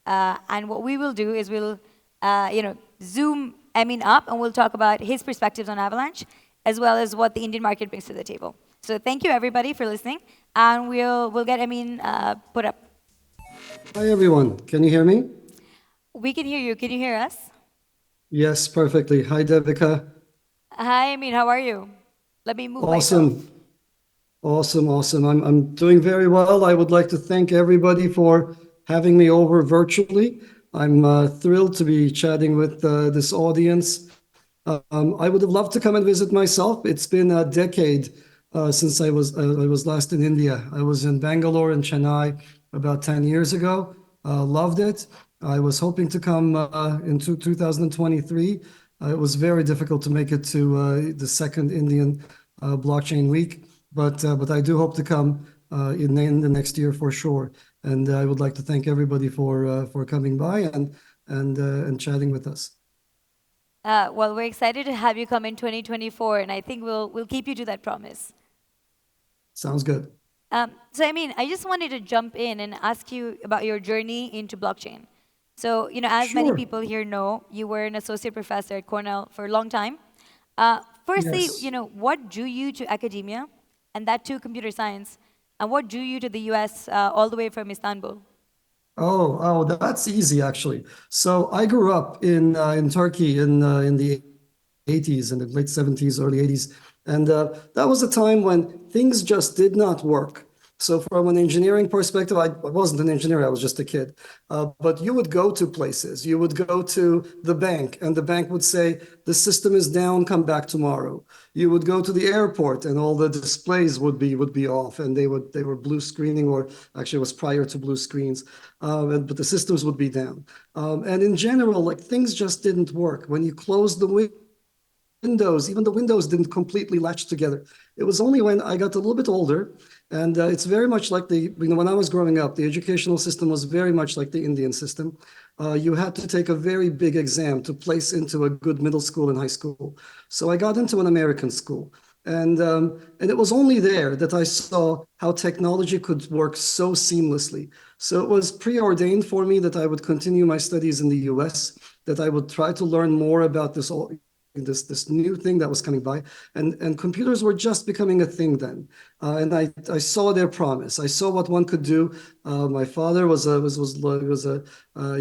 And what we will do is we'll, zoom Emin up and we'll talk about his perspectives on Avalanche, as well as what the Indian market brings to the table. So thank you everybody for listening, and we'll get Emin put up. Hi, everyone. Can you hear me? We can hear you. Can you hear us? Yes, perfectly. Hi, Devika. Hi, Emin. How are you? Let me move myself. Awesome. Awesome. Awesome. I'm doing very well. I would like to thank everybody for having me over virtually. I'm thrilled to be chatting with this audience. I would have loved to come and visit myself. It's been a decade since I was last in India. I was in Bangalore and Chennai about 10 years ago. Loved it. I was hoping to come into 2023. It was very difficult to make it to the second Indian blockchain week, but I do hope to come in the next year for sure. And I would like to thank everybody for coming by and chatting with us. Well, we're excited to have you come in 2024, and I think we'll keep you to that promise. Sounds good. So, I mean, I just wanted to jump in and ask you about your journey into blockchain. So, as many Sure. people here know, you were an associate professor at Cornell for a long time. Firstly, Yes. what drew you to academia, and that too computer science, and what drew you to the US all the way from Istanbul? Oh, that's easy actually. So I grew up in Turkey in the 80s and the late 70s, early 80s, and that was a time when things just did not work. So from an engineering perspective, I wasn't an engineer, I was just a kid. But you would go to places, you would go to the bank, and the bank would say, the system is down, come back tomorrow. You would go to the airport, and all the displays would be off, and they were blue screening, or actually it was prior to blue screens, but the systems would be down. And in general, like things just didn't work. When you close the windows, even the windows didn't completely latch together. It was only when I got a little bit older, and it's very much like when I was growing up, the educational system was very much like the Indian system. You had to take a very big exam to place into a good middle school and high school. So I got into an American school. And it was only there that I saw how technology could work so seamlessly. So it was preordained for me that I would continue my studies in the US, that I would try to learn more about this new thing that was coming by, and computers were just becoming a thing then, and I saw their promise. I saw what one could do. My father he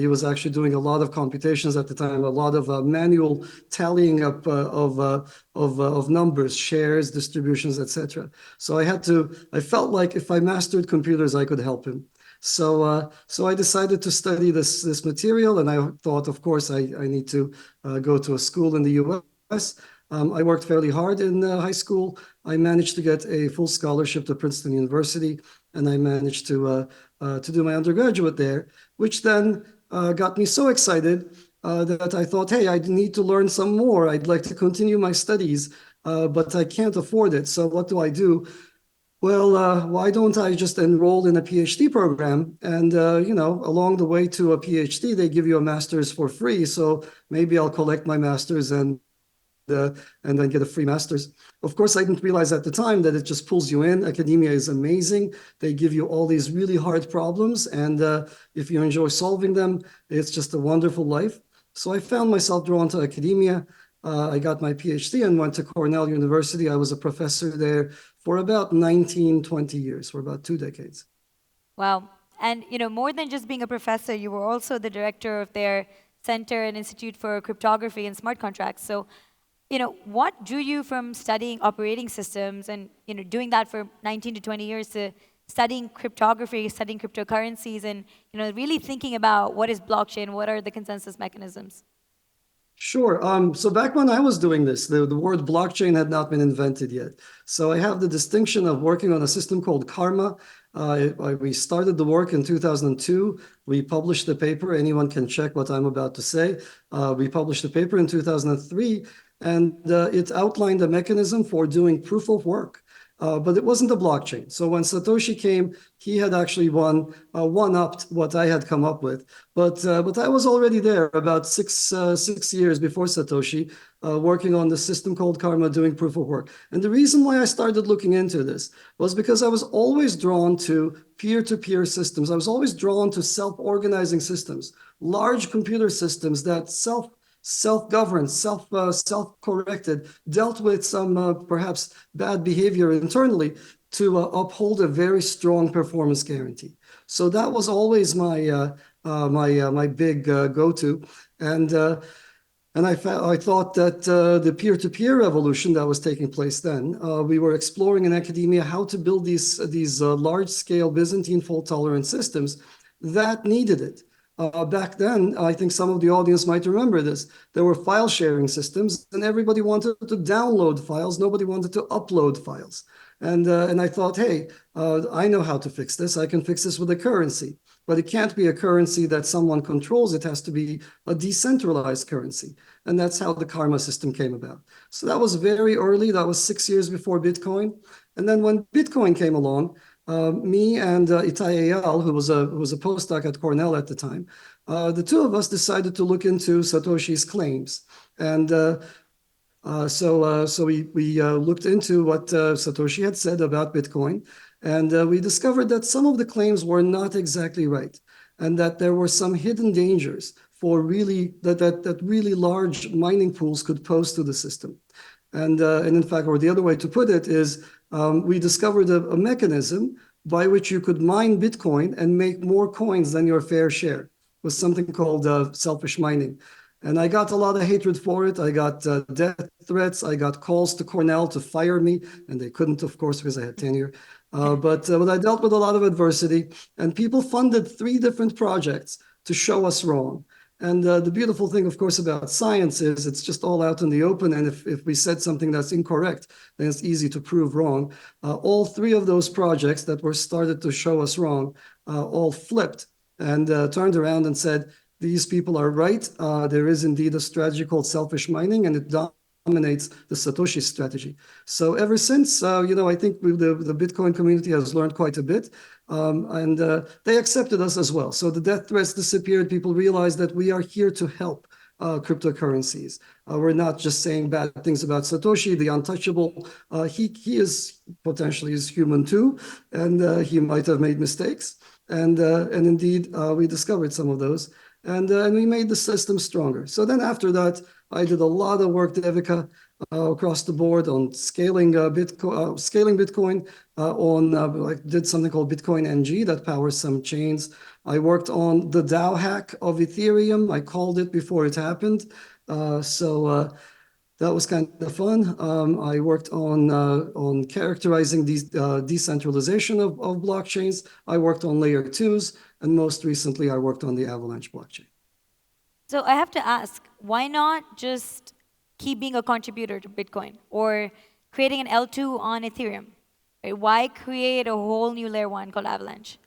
was actually doing a lot of computations at the time, a lot of manual tallying up of numbers, shares, distributions, etc. So I felt like if I mastered computers, I could help him. So I decided to study this material, and I thought, of course, I need to go to a school in the US. I worked fairly hard in high school. I managed to get a full scholarship to Princeton University, and I managed to do my undergraduate there, which then got me so excited that I thought, hey, I need to learn some more. I'd like to continue my studies, but I can't afford it. So what do I do? Well, why don't I just enroll in a PhD program? And, along the way to a PhD, they give you a master's for free. So maybe I'll collect my master's and then get a free master's. Of course, I didn't realize at the time that it just pulls you in. Academia is amazing. They give you all these really hard problems. And if you enjoy solving them, it's just a wonderful life. So I found myself drawn to academia. I got my PhD and went to Cornell University. I was a professor there for about 19, 20 years, for about 2 decades. Wow. And more than just being a professor, you were also the director of their Center and Institute for Cryptography and Smart Contracts. So, what drew you from studying operating systems and doing that for 19 to 20 years to studying cryptography, studying cryptocurrencies, and really thinking about what is blockchain, what are the consensus mechanisms? Sure. So back when I was doing this, the word blockchain had not been invented yet. So I have the distinction of working on a system called Karma. We started the work in 2002. We published the paper. Anyone can check what I'm about to say. We published the paper in 2003, and it outlined a mechanism for doing proof of work. but it wasn't a blockchain. So when Satoshi came, he had actually one-upped what I had come up with. But I was already there about 6 years before Satoshi, working on the system called Karma, doing proof of work. And the reason why I started looking into this was because I was always drawn to peer-to-peer systems. I was always drawn to self-organizing systems, large computer systems that self-governed, self-corrected, dealt with some perhaps bad behavior internally to uphold a very strong performance guarantee. So that was always my big go-to, and I thought that the peer-to-peer revolution that was taking place then, we were exploring in academia how to build these large-scale Byzantine fault-tolerant systems that needed it. Back then, I think some of the audience might remember this. There were file sharing systems, and everybody wanted to download files. Nobody wanted to upload files. And I thought, hey, I know how to fix this. I can fix this with a currency. But it can't be a currency that someone controls. It has to be a decentralized currency. And that's how the Karma system came about. So that was very early. That was 6 years before Bitcoin. And then when Bitcoin came along, me and Itai Eyal, who was a postdoc at Cornell at the time, the two of us decided to look into Satoshi's claims. And so we looked into what Satoshi had said about Bitcoin, and we discovered that some of the claims were not exactly right, and that there were some hidden dangers for that really large mining pools could pose to the system. And in fact, or the other way to put it is, we discovered a mechanism by which you could mine Bitcoin and make more coins than your fair share. It was something called selfish mining. And I got a lot of hatred for it. I got death threats. I got calls to Cornell to fire me, and they couldn't, of course, because I had tenure. But I dealt with a lot of adversity, and people funded 3 different projects to show us wrong. And the beautiful thing, of course, about science is it's just all out in the open. And if we said something that's incorrect, then it's easy to prove wrong. All 3 of those projects that were started to show us wrong all flipped and turned around and said, these people are right. There is indeed a strategy called selfish mining, and it dominates the Satoshi strategy. So ever since, I think the Bitcoin community has learned quite a bit, and they accepted us as well. So the death threats disappeared. People realized that we are here to help cryptocurrencies. We're not just saying bad things about Satoshi, the untouchable. He is potentially is human too, and he might have made mistakes. And indeed, we discovered some of those. And we made the system stronger. So then after that, I did a lot of work, Devika, across the board on scaling Bitcoin. I did something called Bitcoin NG that powers some chains. I worked on the DAO hack of Ethereum. I called it before it happened. So that was kind of fun. I worked on characterizing these decentralization of blockchains. I worked on layer 2s, and most recently, I worked on the Avalanche blockchain. So I have to ask, why not just keep being a contributor to Bitcoin or creating an L2 on Ethereum? Right? Why create a whole new layer 1 called Avalanche?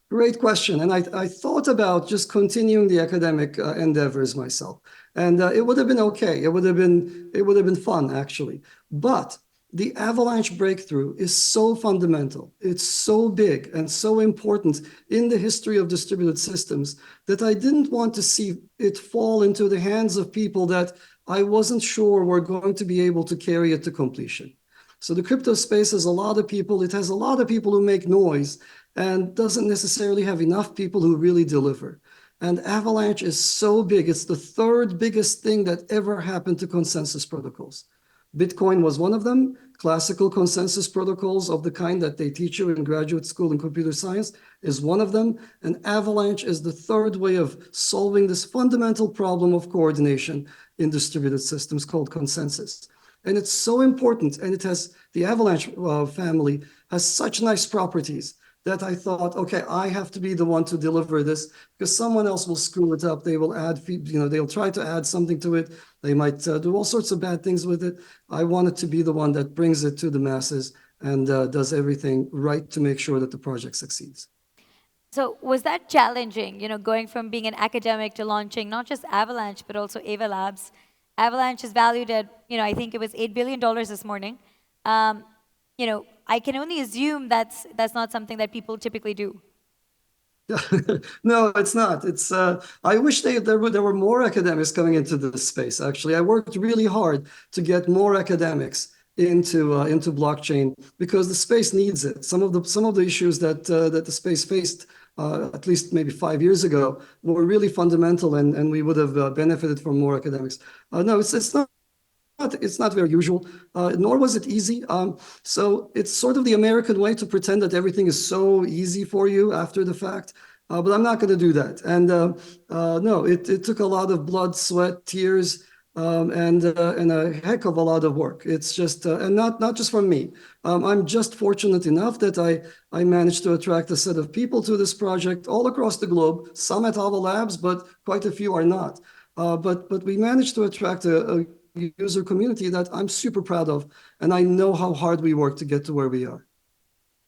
Great question. And I thought about just continuing the academic endeavors myself. And it would have been okay. It would have been fun, actually. But the Avalanche breakthrough is so fundamental. It's so big and so important in the history of distributed systems that I didn't want to see it fall into the hands of people that I wasn't sure were going to be able to carry it to completion. So the crypto space has a lot of people. It has a lot of people who make noise and doesn't necessarily have enough people who really deliver. And Avalanche is so big. It's the 3rd biggest thing that ever happened to consensus protocols. Bitcoin was one of them. Classical consensus protocols of the kind that they teach you in graduate school in computer science is one of them. And Avalanche is the 3rd way of solving this fundamental problem of coordination in distributed systems called consensus. And it's so important. And the Avalanche family has such nice properties that I thought, okay, I have to be the one to deliver this because someone else will screw it up. They will they'll try to add something to it. They might do all sorts of bad things with it. I wanted to be the one that brings it to the masses and does everything right to make sure that the project succeeds. So was that challenging, going from being an academic to launching not just Avalanche, but also Ava Labs? Avalanche is valued at, I think it was $8 billion this morning. I can only assume that's not something that people typically do. No, it's not. I wish there were more academics coming into this space. Actually, I worked really hard to get more academics into blockchain because the space needs it. Some of the issues that the space faced, at least maybe 5 years ago, were really fundamental, and we would have benefited from more academics. No, it's not very usual, nor was it easy. So it's sort of the American way to pretend that everything is so easy for you after the fact. But I'm not going to do that. And no, it took a lot of blood, sweat, tears, and a heck of a lot of work. It's just, and not just from me. I'm just fortunate enough that I managed to attract a set of people to this project all across the globe. Some at Ava Labs, but quite a few are not. But we managed to attract a user community that I'm super proud of, and I know how hard we work to get to where we are.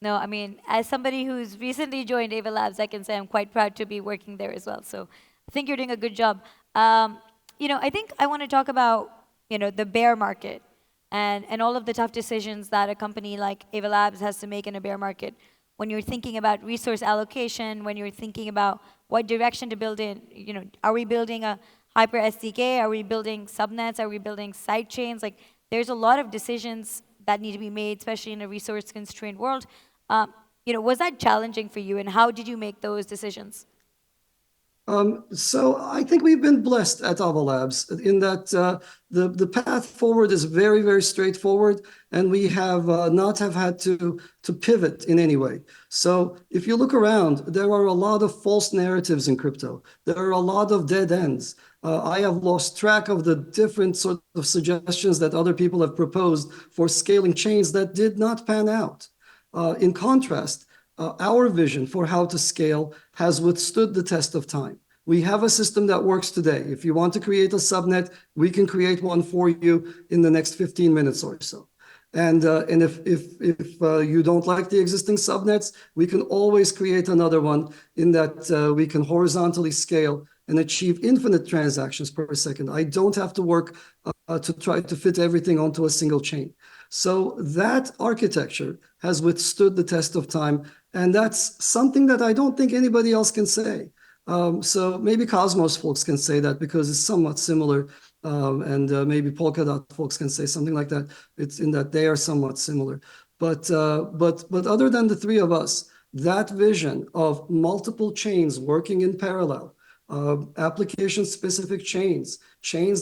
No, I mean, as somebody who's recently joined Ava Labs, I can say I'm quite proud to be working there as well. So I think you're doing a good job. I think I want to talk about, the bear market and all of the tough decisions that a company like Ava Labs has to make in a bear market. When you're thinking about resource allocation, when you're thinking about what direction to build in, are we building a hyper SDK? Are we building subnets? Are we building side chains? Like, there's a lot of decisions that need to be made, especially in a resource constrained world. Was that challenging for you, and how did you make those decisions? So I think we've been blessed at Ava Labs in that the path forward is very, very straightforward, and we have not have had to pivot in any way. So if you look around, there are a lot of false narratives in crypto. There are a lot of dead ends. I have lost track of the different sort of suggestions that other people have proposed for scaling chains that did not pan out. In contrast, our vision for how to scale has withstood the test of time. We have a system that works today. If you want to create a subnet, we can create one for you in the next 15 minutes or so. And if you don't like the existing subnets, we can always create another one in that we can horizontally scale and achieve infinite transactions per second. I don't have to work to try to fit everything onto a single chain. So that architecture has withstood the test of time, and that's something that I don't think anybody else can say. So maybe Cosmos folks can say that because it's somewhat similar, and maybe Polkadot folks can say something like that. It's in that they are somewhat similar. But other than the three of us, that vision of multiple chains working in parallel, application-specific chains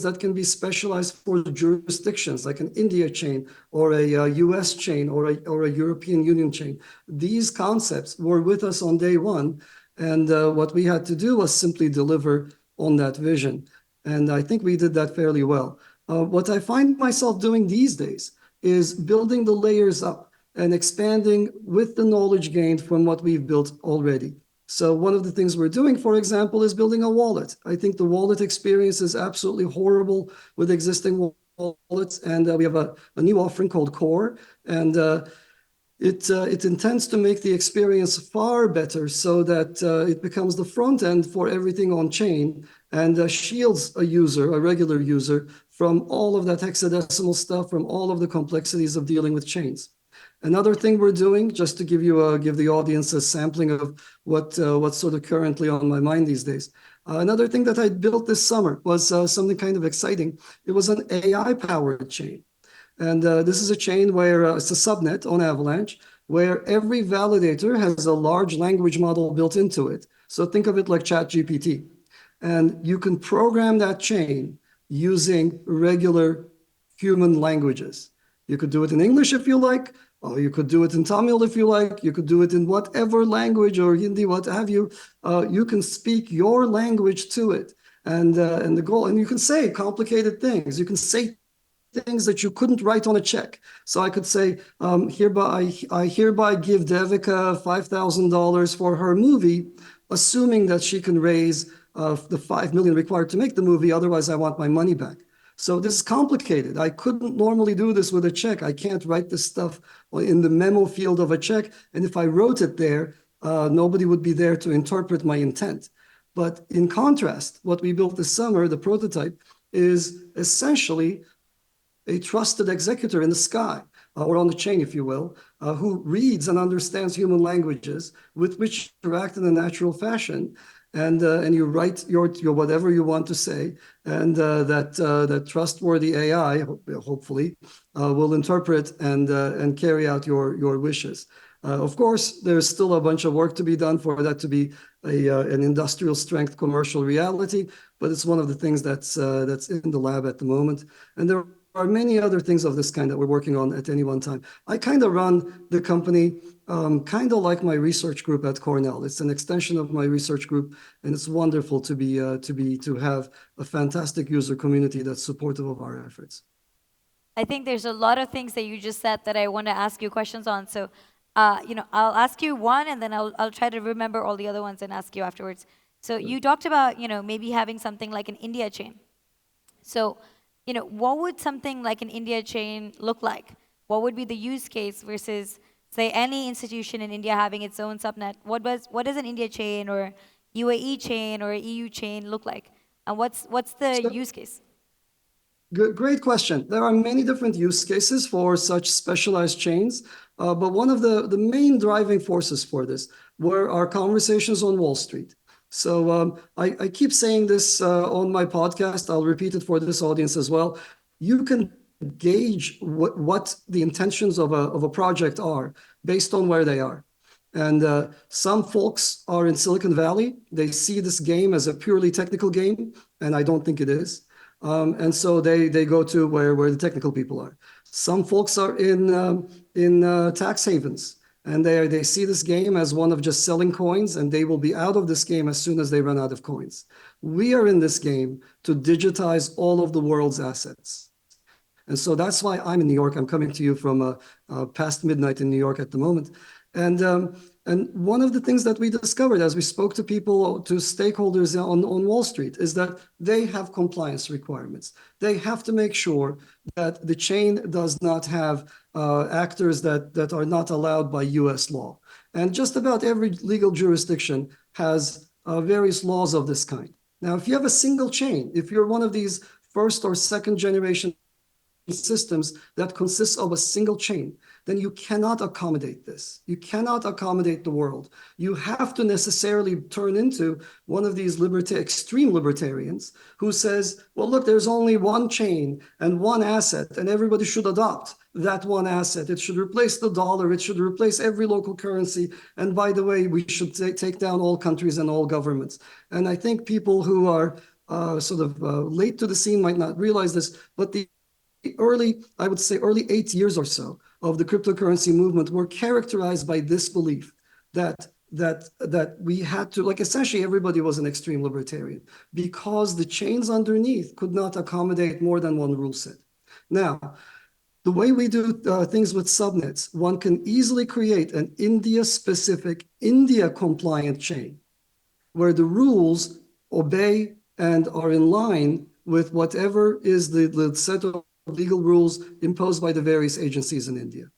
that can be specialized for jurisdictions, like an India chain or a US chain or a European Union chain. These concepts were with us on day one, and what we had to do was simply deliver on that vision. And I think we did that fairly well. What I find myself doing these days is building the layers up and expanding with the knowledge gained from what we've built already. So one of the things we're doing, for example, is building a wallet. I think the wallet experience is absolutely horrible with existing wallets, and we have a new offering called Core, and it intends to make the experience far better so that it becomes the front end for everything on chain and shields a regular user, from all of that hexadecimal stuff, from all of the complexities of dealing with chains. Another thing we're doing, just to give the audience a sampling of what's sort of currently on my mind these days. Another thing that I built this summer was something kind of exciting. It was an AI-powered chain. And this is a chain where it's a subnet on Avalanche, where every validator has a large language model built into it. So think of it like ChatGPT. And you can program that chain using regular human languages. You could do it in English if you like, or you could do it in Tamil if you like. You could do it in whatever language or Hindi, what have you. You can speak your language to it. And the goal, and you can say complicated things. You can say things that you couldn't write on a check. So I could say, I hereby give Devika $5,000 for her movie, assuming that she can raise the 5 million required to make the movie. Otherwise, I want my money back. So this is complicated. I couldn't normally do this with a check. I can't write this stuff in the memo field of a check. And if I wrote it there, nobody would be there to interpret my intent. But in contrast, what we built this summer, the prototype, is essentially a trusted executor in the sky. or on the chain, if you will, who reads and understands human languages with which you interact in a natural fashion. And you write your whatever you want to say, and that trustworthy AI, hopefully, will interpret and carry out your wishes. Of course, there's still a bunch of work to be done for that to be an industrial strength commercial reality, but it's one of the things that's in the lab at the moment. And there are many other things of this kind that we're working on at any one time. I kind of run the company kind of like my research group at Cornell. It's an extension of my research group, and it's wonderful to have a fantastic user community that's supportive of our efforts. I think there's a lot of things that you just said that I want to ask you questions on. So, I'll ask you one, and then I'll try to remember all the other ones and ask you afterwards. So you talked about, maybe having something like an India chain. So, what would something like an India chain look like? What would be the use case versus, say, any institution in India having its own subnet? What does an India chain or UAE chain or EU chain look like? And what's the So, use case? Great question. There are many different use cases for such specialized chains, but one of the main driving forces for this were our conversations on Wall Street. So I keep saying this on my podcast. I'll repeat it for this audience as well. You can gauge what the intentions of a project are based on where they are. And some folks are in Silicon Valley. They see this game as a purely technical game, and I don't think it is. And so they go to where the technical people are. Some folks are in tax havens, and they see this game as one of just selling coins, and they will be out of this game as soon as they run out of coins. We are in this game to digitize all of the world's assets. And so that's why I'm in New York. I'm coming to you from past midnight in New York at the moment. And one of the things that we discovered as we spoke to people, to stakeholders on Wall Street, is that they have compliance requirements. They have to make sure that the chain does not have actors that are not allowed by US law. And just about every legal jurisdiction has various laws of this kind. Now, if you have a single chain, if you're one of these first or second generation systems that consists of a single chain, then you cannot accommodate this. You cannot accommodate the world. You have to necessarily turn into one of these extreme libertarians who says, well, look, there's only one chain and one asset, and everybody should adopt that one asset. It should replace the dollar. It should replace every local currency. And by the way, we should take down all countries and all governments. And I think people who are late to the scene might not realize this, but I would say early 8 years or so of the cryptocurrency movement were characterized by this belief that we had to, like, essentially everybody was an extreme libertarian because the chains underneath could not accommodate more than one rule set. Now, the way we do things with subnets, one can easily create an India-specific, India-compliant chain where the rules obey and are in line with whatever is the set of legal rules imposed by the various agencies in India.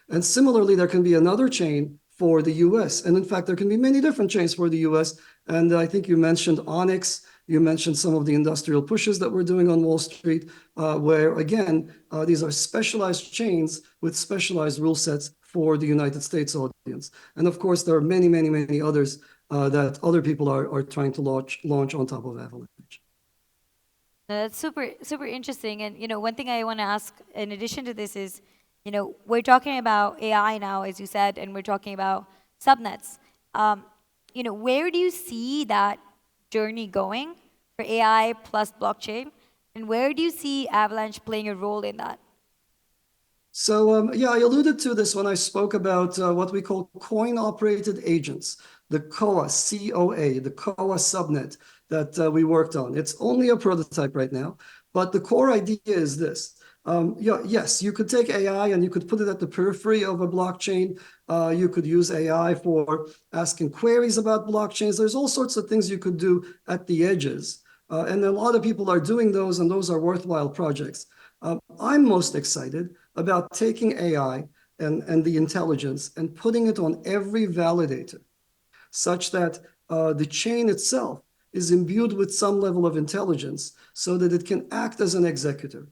And similarly, there can be another chain for the US. And in fact, there can be many different chains for the US. And I think you mentioned Onyx. You mentioned some of the industrial pushes that we're doing on Wall Street, where, again, these are specialized chains with specialized rule sets for the United States audience. And of course, there are many, many, many others that other people are trying to launch on top of Avalanche. That's super, super interesting. And, one thing I want to ask in addition to this is, we're talking about AI now, as you said, and we're talking about subnets. Where do you see that journey going for AI plus blockchain? And where do you see Avalanche playing a role in that? So yeah, I alluded to this when I spoke about what we call coin-operated agents, the COA, C-O-A, the COA subnet that we worked on. It's only a prototype right now, but the core idea is this. Yes, you could take AI and you could put it at the periphery of a blockchain. You could use AI for asking queries about blockchains. There's all sorts of things you could do at the edges. And a lot of people are doing those, and those are worthwhile projects. I'm most excited about taking AI and the intelligence and putting it on every validator such that the chain itself is imbued with some level of intelligence so that it can act as an executor,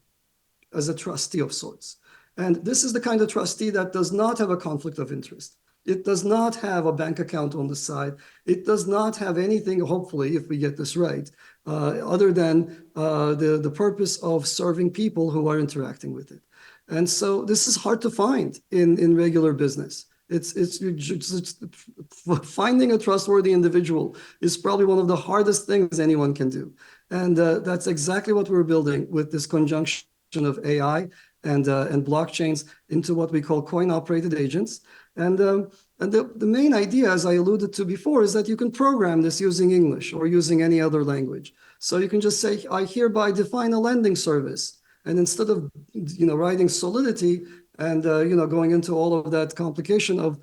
as a trustee of sorts. And this is the kind of trustee that does not have a conflict of interest. It does not have a bank account on the side. It does not have anything, hopefully, if we get this right, other than the purpose of serving people who are interacting with it. And so this is hard to find in regular business. It's finding a trustworthy individual is probably one of the hardest things anyone can do. And that's exactly what we're building with this conjunction of AI and blockchains into what we call coin-operated agents. And the main idea, as I alluded to before, is that you can program this using English or using any other language. So you can just say, I hereby define a lending service. And instead of writing Solidity and going into all of that complication of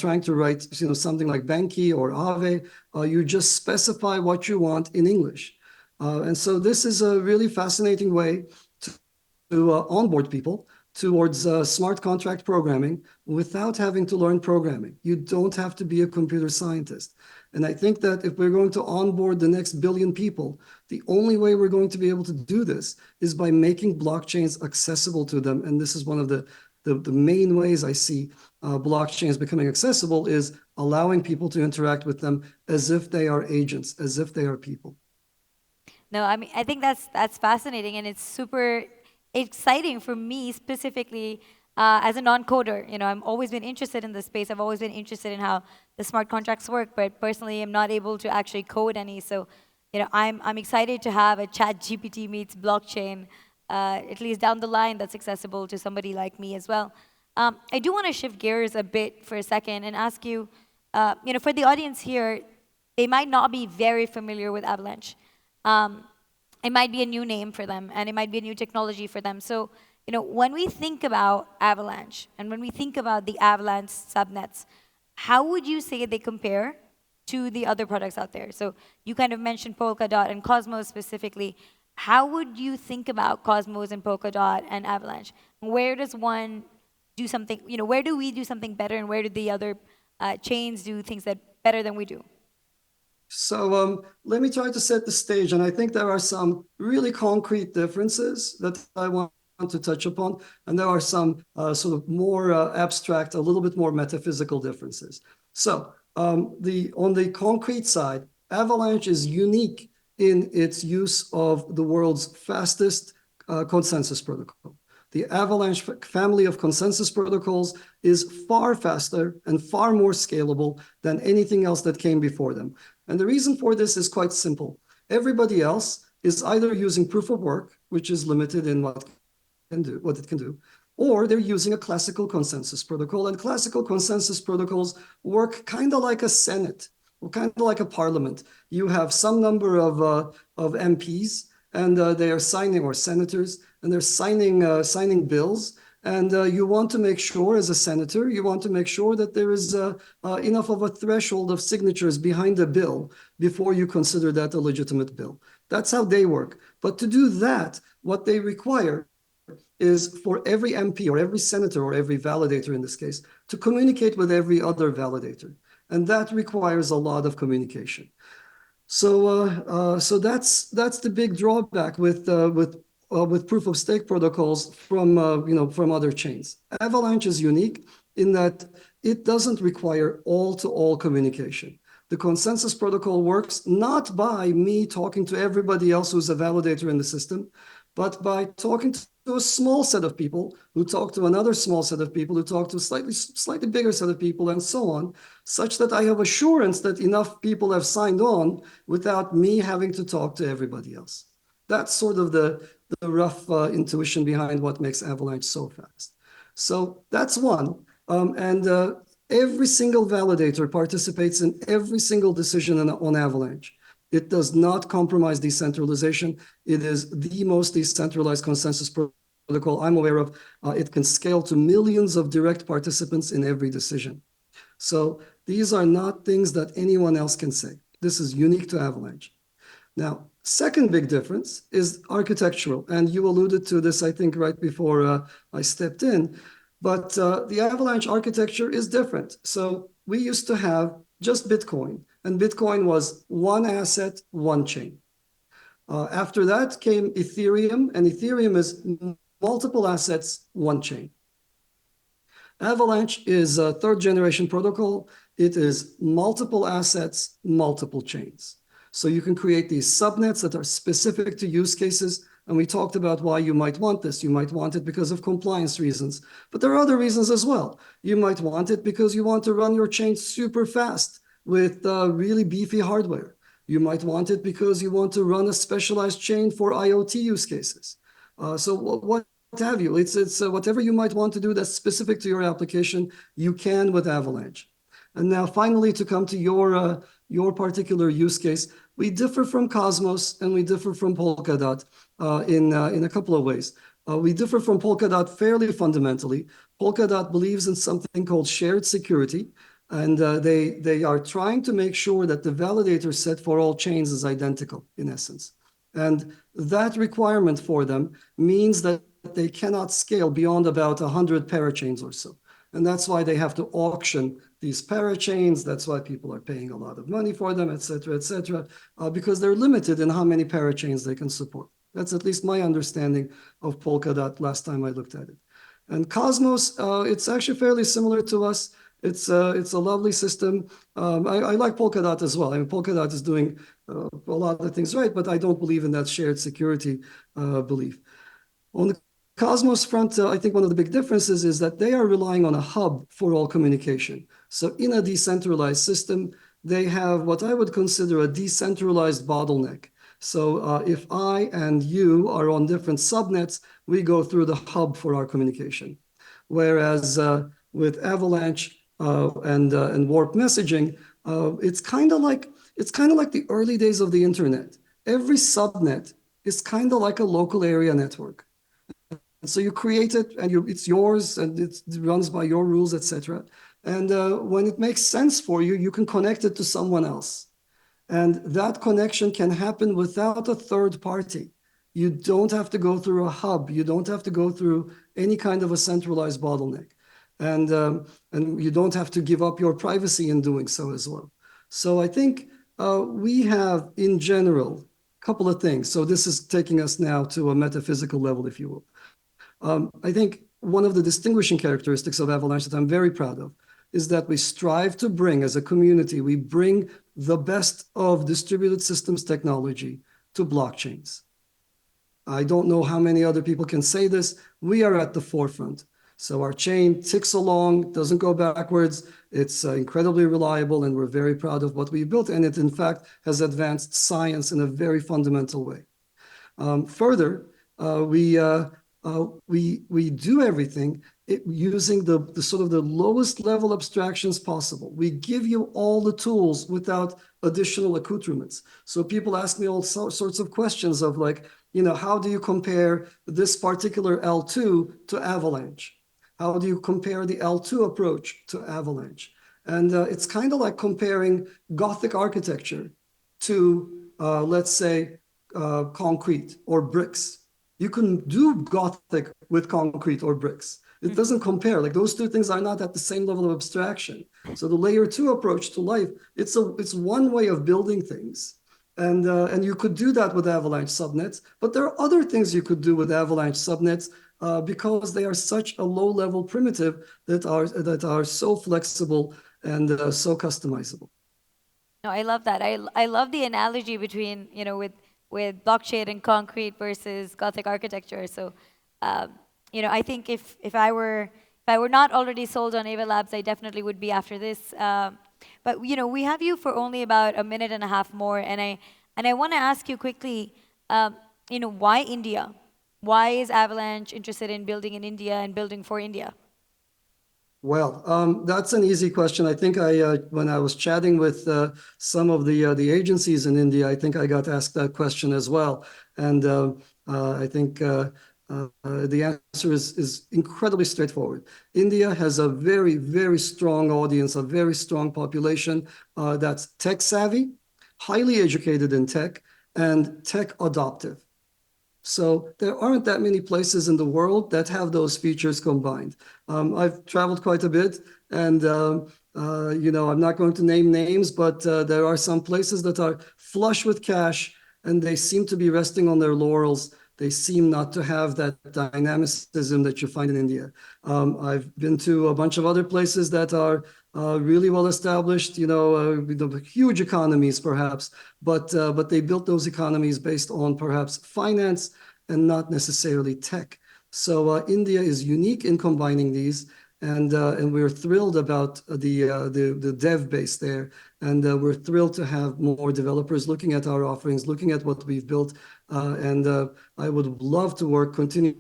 trying to write something like Banki or Aave, you just specify what you want in English. And so this is a really fascinating way to onboard people towards smart contract programming without having to learn programming. You don't have to be a computer scientist. And I think that if we're going to onboard the next billion people, the only way we're going to be able to do this is by making blockchains accessible to them. And this is one of the main ways I see blockchains becoming accessible is allowing people to interact with them as if they are agents, as if they are people. No, I mean, I think that's fascinating, and it's super exciting for me specifically as a non-coder. I've always been interested in this space. I've always been interested in how the smart contracts work, but personally, I'm not able to actually code any. So, I'm excited to have a Chat GPT meets blockchain, at least down the line, that's accessible to somebody like me as well. I do want to shift gears a bit for a second and ask you, for the audience here, they might not be very familiar with Avalanche. Um, it might be a new name for them, and it might be a new technology for them. So, when we think about Avalanche and when we think about the Avalanche subnets, how would you say they compare to the other products out there? So you kind of mentioned Polkadot and Cosmos specifically. How would you think about Cosmos and Polkadot and Avalanche? Where does one do something, where do we do something better, and where do the other chains do things that better than we do? So let me try to set the stage. And I think there are some really concrete differences that I want to touch upon. And there are some sort of more abstract, a little bit more metaphysical differences. So on the concrete side, Avalanche is unique in its use of the world's fastest consensus protocol. The Avalanche family of consensus protocols is far faster and far more scalable than anything else that came before them. And the reason for this is quite simple. Everybody else is either using proof of work, which is limited in what it can do, or they're using a classical consensus protocol. And classical consensus protocols work kind of like a Senate, or kind of like a parliament. You have some number of MPs, and they are signing, or senators, and they're signing bills. And you want to make sure, as a senator, you want to make sure that there is enough of a threshold of signatures behind a bill before you consider that a legitimate bill. That's how they work. But to do that, what they require is for every MP or every senator or every validator in this case to communicate with every other validator. And that requires a lot of communication. So that's the big drawback with proof of stake protocols from other chains. Avalanche is unique in that it doesn't require all-to-all communication. The consensus protocol works not by me talking to everybody else who's a validator in the system, but by talking to a small set of people who talk to another small set of people who talk to a slightly bigger set of people, and so on, such that I have assurance that enough people have signed on without me having to talk to everybody else. That's sort of the rough intuition behind what makes Avalanche so fast. So that's one. And every single validator participates in every single decision on Avalanche. It does not compromise decentralization. It is the most decentralized consensus protocol I'm aware of. It can scale to millions of direct participants in every decision. So these are not things that anyone else can say. This is unique to Avalanche. Now, second big difference is architectural. And you alluded to this, I think, right before I stepped in. But the Avalanche architecture is different. So we used to have just Bitcoin, and Bitcoin was one asset, one chain. After that came Ethereum, and Ethereum is multiple assets, one chain. Avalanche is a third generation protocol. It is multiple assets, multiple chains. So you can create these subnets that are specific to use cases. And we talked about why you might want this. You might want it because of compliance reasons, but there are other reasons as well. You might want it because you want to run your chain super fast with really beefy hardware. You might want it because you want to run a specialized chain for IoT use cases. So what have you? It's whatever you might want to do that's specific to your application, you can with Avalanche. And now finally, to come to your particular use case, we differ from Cosmos and we differ from Polkadot in a couple of ways. We differ from Polkadot fairly fundamentally. Polkadot believes in something called shared security, and they are trying to make sure that the validator set for all chains is identical, in essence. And that requirement for them means that they cannot scale beyond about 100 parachains or so. And that's why they have to auction these parachains. That's why people are paying a lot of money for them, et cetera, because they're limited in how many parachains they can support. That's at least my understanding of Polkadot last time I looked at it. And Cosmos, it's actually fairly similar to us. It's a lovely system. I like Polkadot as well. I mean, Polkadot is doing a lot of things right, but I don't believe in that shared security belief. On the Cosmos front, I think one of the big differences is that they are relying on a hub for all communication. So in a decentralized system, they have what I would consider a decentralized bottleneck. So if I and you are on different subnets, we go through the hub for our communication. Whereas with Avalanche and Warp messaging, it's kind of like the early days of the internet. Every subnet is kind of like a local area network. And so you create it, and it's yours, and it runs by your rules, etc. And when it makes sense for you, you can connect it to someone else. And that connection can happen without a third party. You don't have to go through a hub. You don't have to go through any kind of a centralized bottleneck. And you don't have to give up your privacy in doing so as well. So I think we have, in general, a couple of things. So this is taking us now to a metaphysical level, if you will. I think one of the distinguishing characteristics of Avalanche that I'm very proud of is that we strive to bring, as a community, we bring the best of distributed systems technology to blockchains. I don't know how many other people can say this. We are at the forefront. So our chain ticks along, doesn't go backwards. It's incredibly reliable, and we're very proud of what we built. And it, in fact, has advanced science in a very fundamental way. Further, we do everything using the sort of the lowest level abstractions possible. We give you all the tools without additional accoutrements. So people ask me all sorts of questions of like, how do you compare this particular L2 to Avalanche? How do you compare the L2 approach to Avalanche? And it's kind of like comparing Gothic architecture to, let's say, concrete or bricks. You can do Gothic with concrete or bricks. It doesn't compare. Like those two things are not at the same level of abstraction. So the layer 2 approach to life, it's one way of building things. And you could do that with Avalanche subnets, but there are other things you could do with Avalanche subnets because they are such a low-level primitive that are so flexible and so customizable. No, I love that. I love the analogy between, with blockchain and concrete versus Gothic architecture. So, I think if I were not already sold on Ava Labs, I definitely would be after this. But we have you for only about a minute and a half more, and I want to ask you quickly, why India? Why is Avalanche interested in building in India and building for India? Well, that's an easy question. I think when I was chatting with some of the agencies in India, I think I got asked that question as well, and I think the answer is incredibly straightforward. India has a very, very strong audience, a very strong population that's tech savvy, highly educated in tech, and tech adoptive. So there aren't that many places in the world that have those features combined. I've traveled quite a bit, and I'm not going to name names, but there are some places that are flush with cash, and they seem to be resting on their laurels. they seem not to have that dynamicism that you find in India. I've been to a bunch of other places that are really well established, with huge economies perhaps, but they built those economies based on perhaps finance and not necessarily tech. So India is unique in combining these, and we're thrilled about the dev base there, and we're thrilled to have more developers looking at our offerings, looking at what we've built, and I would love to continue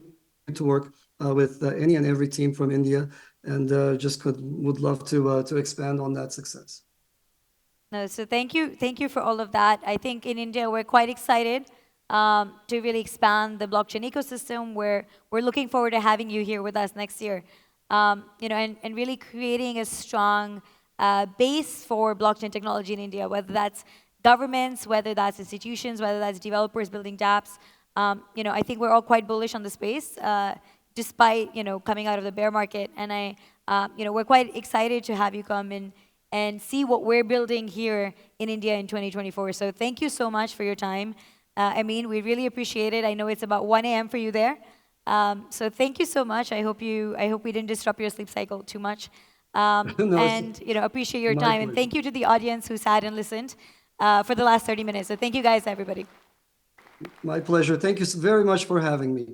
to work with any and every team from India, and would love to expand on that success. No, so thank you for all of that. I think in India we're quite excited to really expand the blockchain ecosystem. We're looking forward to having you here with us next year, and really creating a strong base for blockchain technology in India, whether that's governments, whether that's institutions, whether that's developers building dApps. I think we're all quite bullish on the space, despite coming out of the bear market, and we're quite excited to have you come in and see what we're building here in India in 2024. So thank you so much for your time. Emin, we really appreciate it. I know it's about 1 a.m. for you there. So thank you so much. I hope we didn't disrupt your sleep cycle too much. No, And appreciate your my time. And pleasure. thank you to the audience who sat and listened for the last 30 minutes. So thank you guys, everybody. My pleasure. Thank you very much for having me.